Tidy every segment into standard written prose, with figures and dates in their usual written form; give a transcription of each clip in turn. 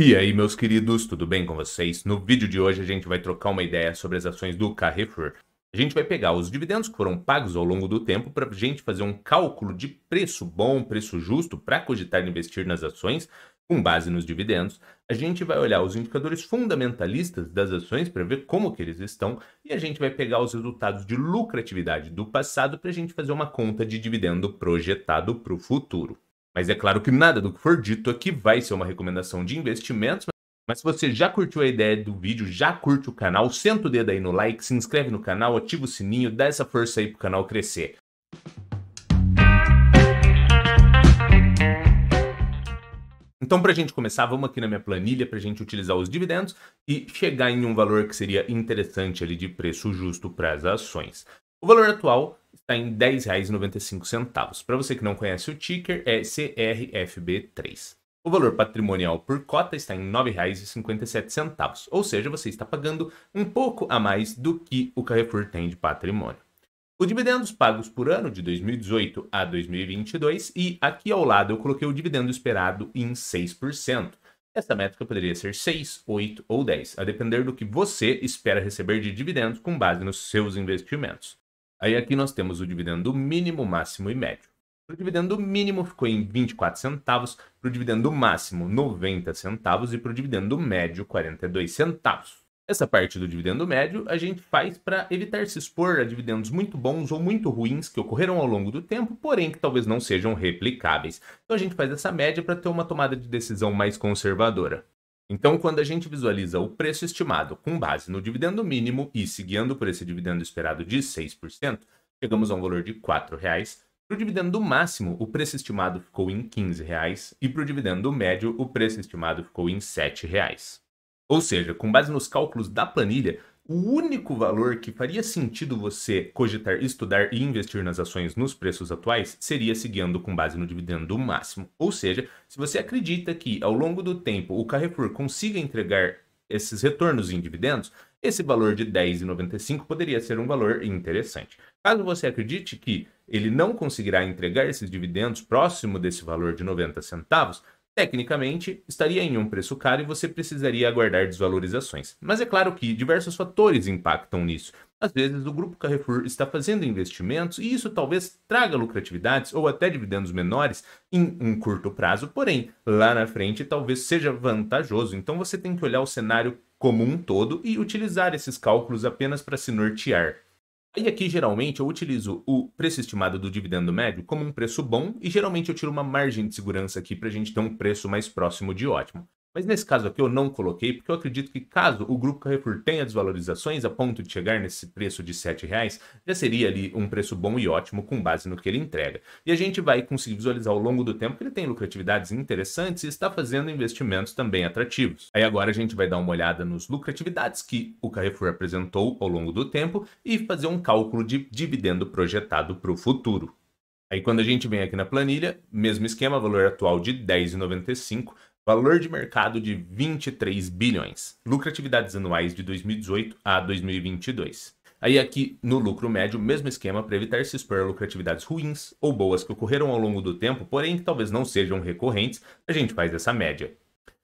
E aí, meus queridos, tudo bem com vocês? No vídeo de hoje a gente vai trocar uma ideia sobre as ações do Carrefour. A gente vai pegar os dividendos que foram pagos ao longo do tempo para a gente fazer um cálculo de preço bom, preço justo para cogitar investir nas ações com base nos dividendos. A gente vai olhar os indicadores fundamentalistas das ações para ver como que eles estão e a gente vai pegar os resultados de lucratividade do passado para a gente fazer uma conta de dividendo projetado para o futuro. Mas é claro que nada do que for dito aqui vai ser uma recomendação de investimentos, mas se você já curtiu a ideia do vídeo, já curte o canal, senta o dedo aí no like, se inscreve no canal, ativa o sininho, dá essa força aí pro canal crescer. Então, para a gente começar, vamos aqui na minha planilha para a gente utilizar os dividendos e chegar em um valor que seria interessante ali de preço justo para as ações. O valor atual está em R$ 10,95. Para você que não conhece o ticker, é CRFB3. O valor patrimonial por cota está em R$ 9,57, ou seja, você está pagando um pouco a mais do que o Carrefour tem de patrimônio. Os dividendos pagos por ano de 2018 a 2022 e aqui ao lado eu coloquei o dividendo esperado em 6%. Essa métrica poderia ser 6, 8 ou 10, a depender do que você espera receber de dividendos com base nos seus investimentos. Aí aqui nós temos o dividendo mínimo, máximo e médio. O dividendo mínimo ficou em 24 centavos, para o dividendo máximo 90 centavos e para o dividendo médio 42 centavos. Essa parte do dividendo médio a gente faz para evitar se expor a dividendos muito bons ou muito ruins que ocorreram ao longo do tempo, porém que talvez não sejam replicáveis. Então a gente faz essa média para ter uma tomada de decisão mais conservadora. Então, quando a gente visualiza o preço estimado com base no dividendo mínimo e seguindo por esse dividendo esperado de 6%, chegamos a um valor de R$ 4,00. Para o dividendo máximo, o preço estimado ficou em R$ 15,00 e para o dividendo médio, o preço estimado ficou em R$ 7,00. Ou seja, com base nos cálculos da planilha, o único valor que faria sentido você cogitar, estudar e investir nas ações nos preços atuais seria seguindo com base no dividendo máximo. Ou seja, se você acredita que ao longo do tempo o Carrefour consiga entregar esses retornos em dividendos, esse valor de R$ 10,95 poderia ser um valor interessante. Caso você acredite que ele não conseguirá entregar esses dividendos próximo desse valor de 90 centavos, tecnicamente, estaria em um preço caro e você precisaria aguardar desvalorizações. Mas é claro que diversos fatores impactam nisso. Às vezes, o Grupo Carrefour está fazendo investimentos e isso talvez traga lucratividades ou até dividendos menores em um curto prazo, porém, lá na frente talvez seja vantajoso. Então, você tem que olhar o cenário como um todo e utilizar esses cálculos apenas para se nortear. E aqui, geralmente, eu utilizo o preço estimado do dividendo médio como um preço bom e, geralmente, eu tiro uma margem de segurança aqui para a gente ter um preço mais próximo de ótimo. Mas, nesse caso aqui, eu não coloquei, porque eu acredito que, caso o Grupo Carrefour tenha desvalorizações a ponto de chegar nesse preço de R$ 7,00, já seria ali um preço bom e ótimo com base no que ele entrega. E a gente vai conseguir visualizar ao longo do tempo que ele tem lucratividades interessantes e está fazendo investimentos também atrativos. Aí agora a gente vai dar uma olhada nos lucratividades que o Carrefour apresentou ao longo do tempo e fazer um cálculo de dividendo projetado para o futuro. Aí quando a gente vem aqui na planilha, mesmo esquema, valor atual de R$ 10,95, valor de mercado de 23 bilhões, lucratividades anuais de 2018 a 2022. Aí aqui no lucro médio, mesmo esquema para evitar se expor a lucratividades ruins ou boas que ocorreram ao longo do tempo, porém que talvez não sejam recorrentes, a gente faz essa média.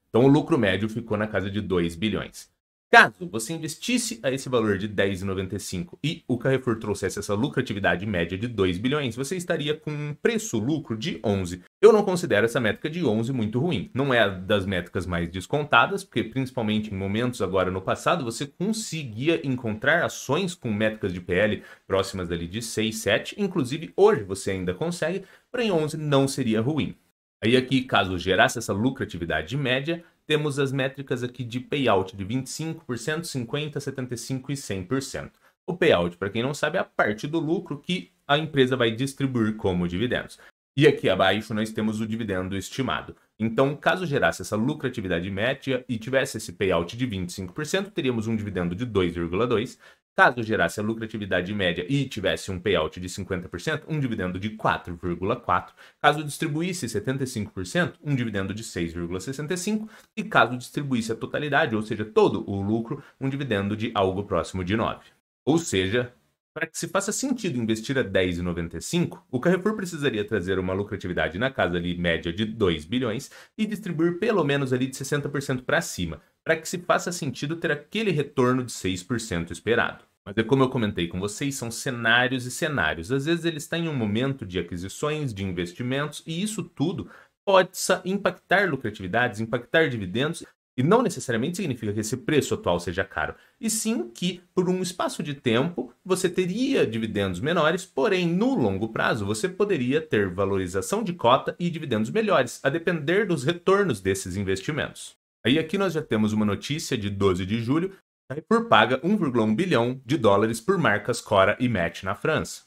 Então o lucro médio ficou na casa de 2 bilhões. Caso você investisse a esse valor de R$ 10,95 e o Carrefour trouxesse essa lucratividade média de 2 bilhões, você estaria com um preço-lucro de 11. Eu não considero essa métrica de 11 muito ruim. Não é das métricas mais descontadas, porque principalmente em momentos agora no passado, você conseguia encontrar ações com métricas de PL próximas ali de 6, 7. Inclusive, hoje você ainda consegue, porém 11 não seria ruim. Aí aqui, caso gerasse essa lucratividade média, temos as métricas aqui de payout de 25%, 50%, 75% e 100%. O payout, para quem não sabe, é a parte do lucro que a empresa vai distribuir como dividendos. E aqui abaixo nós temos o dividendo estimado. Então, caso gerasse essa lucratividade média e tivesse esse payout de 25%, teríamos um dividendo de 2,2%. Caso gerasse a lucratividade média e tivesse um payout de 50%, um dividendo de 4,4%. Caso distribuísse 75%, um dividendo de 6,65%. E caso distribuísse a totalidade, ou seja, todo o lucro, um dividendo de algo próximo de 9%. Ou seja, Para que se faça sentido investir a 10,95, o Carrefour precisaria trazer uma lucratividade na casa ali média de 2 bilhões e distribuir pelo menos ali de 60% para cima, para que se faça sentido ter aquele retorno de 6% esperado. Mas é como eu comentei com vocês, são cenários e cenários. Às vezes ele está em um momento de aquisições, de investimentos, e isso tudo pode impactar lucratividades, impactar dividendos, e não necessariamente significa que esse preço atual seja caro, e sim que, por um espaço de tempo, você teria dividendos menores, porém, no longo prazo, você poderia ter valorização de cota e dividendos melhores, a depender dos retornos desses investimentos. Aí aqui nós já temos uma notícia de 12 de julho, a Carrefour paga 1,1 bilhão de dólares por marcas Cora e Match na França.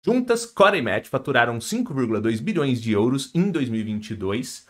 Juntas, Cora e Match faturaram 5,2 bilhões de euros em 2022.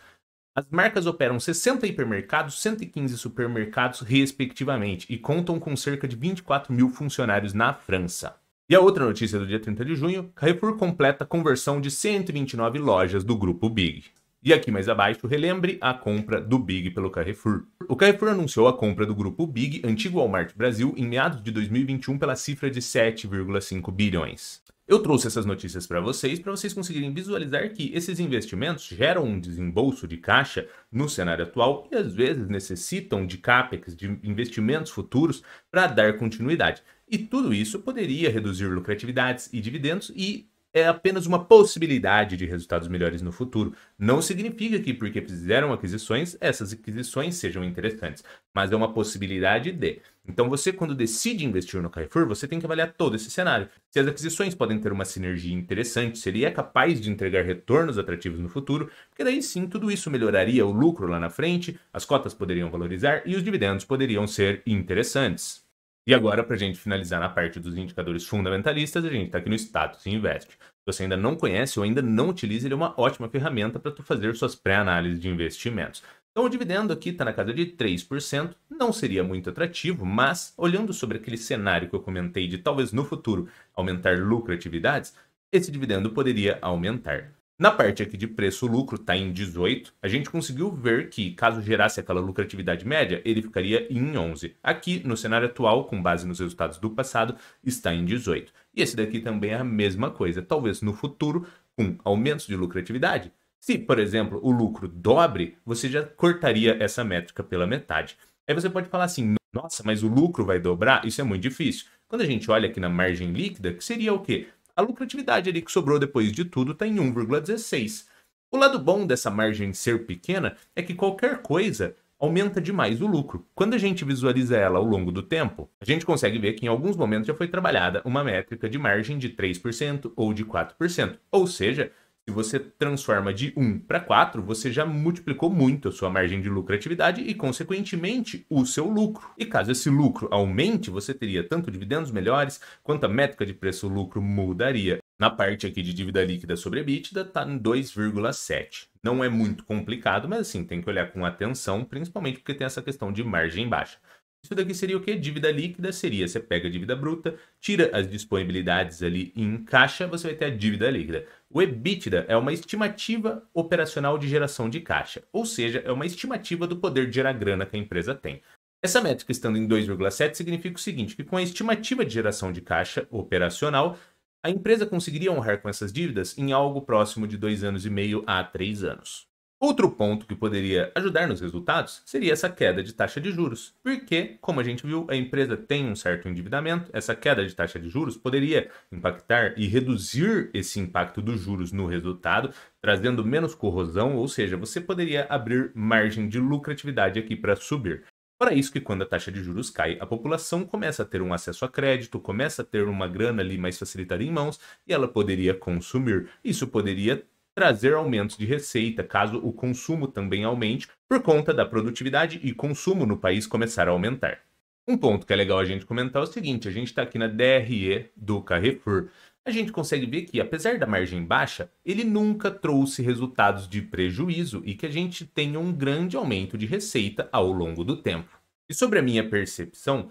As marcas operam 60 hipermercados, 115 supermercados, respectivamente, e contam com cerca de 24 mil funcionários na França. E a outra notícia do dia 30 de junho, Carrefour completa a conversão de 129 lojas do grupo Big. E aqui mais abaixo, relembre a compra do Big pelo Carrefour. O Carrefour anunciou a compra do grupo Big, antigo Walmart Brasil, em meados de 2021 pela cifra de 7,5 bilhões. Eu trouxe essas notícias para vocês conseguirem visualizar que esses investimentos geram um desembolso de caixa no cenário atual e às vezes necessitam de CAPEX, de investimentos futuros, para dar continuidade. E tudo isso poderia reduzir lucratividades e dividendos e é apenas uma possibilidade de resultados melhores no futuro. Não significa que porque fizeram aquisições, essas aquisições sejam interessantes, mas é uma possibilidade de. Então você, quando decide investir no Carrefour, você tem que avaliar todo esse cenário. Se as aquisições podem ter uma sinergia interessante, se ele é capaz de entregar retornos atrativos no futuro, porque daí sim tudo isso melhoraria o lucro lá na frente, as cotas poderiam valorizar e os dividendos poderiam ser interessantes. E agora, para a gente finalizar na parte dos indicadores fundamentalistas, a gente está aqui no Status Invest. Se você ainda não conhece ou ainda não utiliza, ele é uma ótima ferramenta para tu fazer suas pré-análises de investimentos. Então o dividendo aqui está na casa de 3%, não seria muito atrativo, mas olhando sobre aquele cenário que eu comentei de talvez no futuro aumentar lucratividades, esse dividendo poderia aumentar. Na parte aqui de preço-lucro está em 18, a gente conseguiu ver que caso gerasse aquela lucratividade média, ele ficaria em 11. Aqui, no cenário atual, com base nos resultados do passado, está em 18. E esse daqui também é a mesma coisa, talvez no futuro, com aumentos de lucratividade. Se, por exemplo, o lucro dobre, você já cortaria essa métrica pela metade. Aí você pode falar assim, nossa, mas o lucro vai dobrar? Isso é muito difícil. Quando a gente olha aqui na margem líquida, que seria o quê? A lucratividade ali que sobrou depois de tudo está em 1,16. O lado bom dessa margem ser pequena é que qualquer coisa aumenta demais o lucro. Quando a gente visualiza ela ao longo do tempo, a gente consegue ver que em alguns momentos já foi trabalhada uma métrica de margem de 3% ou de 4%. Ou seja, se você transforma de 1 para 4, você já multiplicou muito a sua margem de lucratividade e, consequentemente, o seu lucro. E caso esse lucro aumente, você teria tanto dividendos melhores, quanto a métrica de preço-lucro mudaria. Na parte aqui de dívida líquida sobre EBITDA, está em 2,7. Não é muito complicado, mas assim, tem que olhar com atenção, principalmente porque tem essa questão de margem baixa. Isso daqui seria o quê? Dívida líquida seria, você pega a dívida bruta, tira as disponibilidades ali em caixa, você vai ter a dívida líquida. O EBITDA é uma estimativa operacional de geração de caixa, ou seja, é uma estimativa do poder de gerar grana que a empresa tem. Essa métrica estando em 2,7 significa o seguinte, que com a estimativa de geração de caixa operacional, a empresa conseguiria honrar com essas dívidas em algo próximo de 2,5 anos a 3 anos. Outro ponto que poderia ajudar nos resultados seria essa queda de taxa de juros, porque, como a gente viu, a empresa tem um certo endividamento, essa queda de taxa de juros poderia impactar e reduzir esse impacto dos juros no resultado, trazendo menos corrosão, ou seja, você poderia abrir margem de lucratividade aqui para subir. Para isso que quando a taxa de juros cai, a população começa a ter um acesso a crédito, começa a ter uma grana ali mais facilitada em mãos e ela poderia consumir. Isso poderia trazer aumentos de receita, caso o consumo também aumente, por conta da produtividade e consumo no país começar a aumentar. Um ponto que é legal a gente comentar é o seguinte, a gente está aqui na DRE do Carrefour. A gente consegue ver que, apesar da margem baixa, ele nunca trouxe resultados de prejuízo e que a gente tenha um grande aumento de receita ao longo do tempo. E sobre a minha percepção,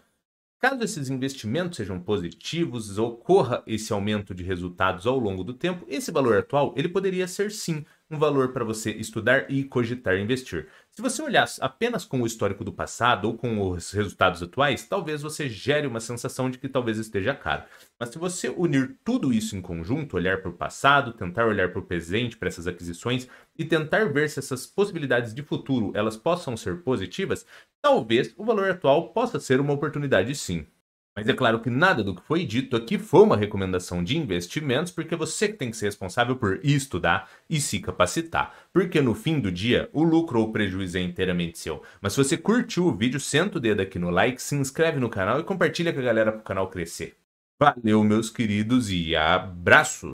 caso esses investimentos sejam positivos, ocorra esse aumento de resultados ao longo do tempo, esse valor atual ele poderia ser sim um valor para você estudar e cogitar investir. Se você olhar apenas com o histórico do passado ou com os resultados atuais, talvez você gere uma sensação de que talvez esteja caro. Mas se você unir tudo isso em conjunto, olhar para o passado, tentar olhar para o presente, para essas aquisições e tentar ver se essas possibilidades de futuro elas possam ser positivas, talvez o valor atual possa ser uma oportunidade sim. Mas é claro que nada do que foi dito aqui foi uma recomendação de investimentos, porque você que tem que ser responsável por estudar e se capacitar. Porque no fim do dia, o lucro ou o prejuízo é inteiramente seu. Mas se você curtiu o vídeo, senta o dedo aqui no like, se inscreve no canal e compartilha com a galera para o canal crescer. Valeu, meus queridos, e abraço!